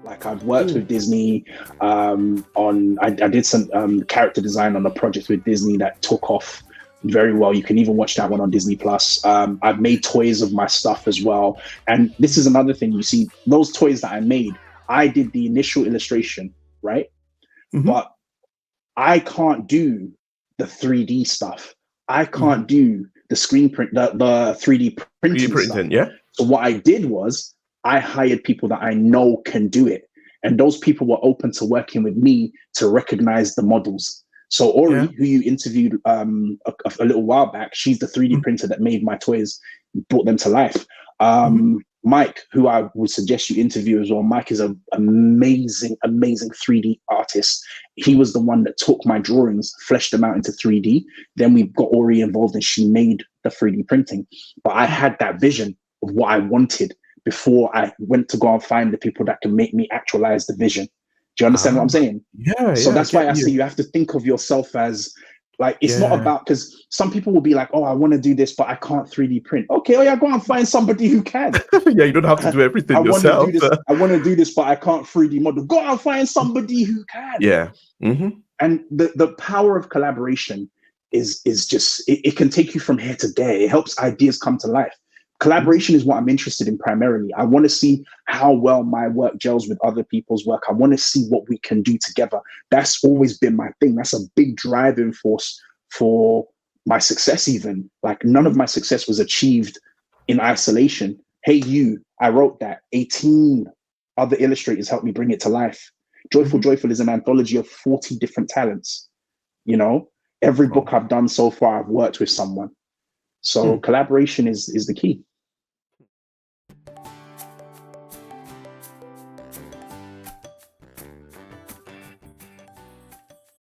Like I've worked with Disney I did some character design on a project with Disney that took off very well. You can even watch that one on Disney Plus. I've made toys of my stuff as well. And this is another thing, you see, those toys that I made, I did the initial illustration, right? But I can't do the 3D stuff. I can't do the screen print, the 3D printing stuff. Yeah. So what I did was I hired people that I know can do it. And those people were open to working with me to recognize the models. So Ori, who you interviewed a little while back, she's the 3D printer that made my toys, brought them to life. Mike, who I would suggest you interview as well. Mike is an amazing 3D artist. He was the one that took my drawings, fleshed them out into 3D. Then we got Ori involved and she made the 3D printing. But I had that vision of what I wanted before I went to go and find the people that can make me actualize the vision. Do you understand what I'm saying? Yeah. So that's why I say you have to think of yourself as like, it's not about, because some people will be like, oh, I want to do this, but I can't 3D print. Okay, oh yeah, go and find somebody who can. Yeah, you don't have to do everything yourself. I want to do this, but I can't 3D model. Go and find somebody who can. Yeah. And the power of collaboration is just, it can take you from here to there. It helps ideas come to life. Collaboration is what I'm interested in primarily. I want to see how well my work gels with other people's work. I want to see what we can do together. That's always been my thing. That's a big driving force for my success even. Like none of my success was achieved in isolation. Hey, I wrote that. 18 other illustrators helped me bring it to life. Joyful Joyful is an anthology of 40 different talents. You know, every book I've done so far, I've worked with someone. So collaboration is the key.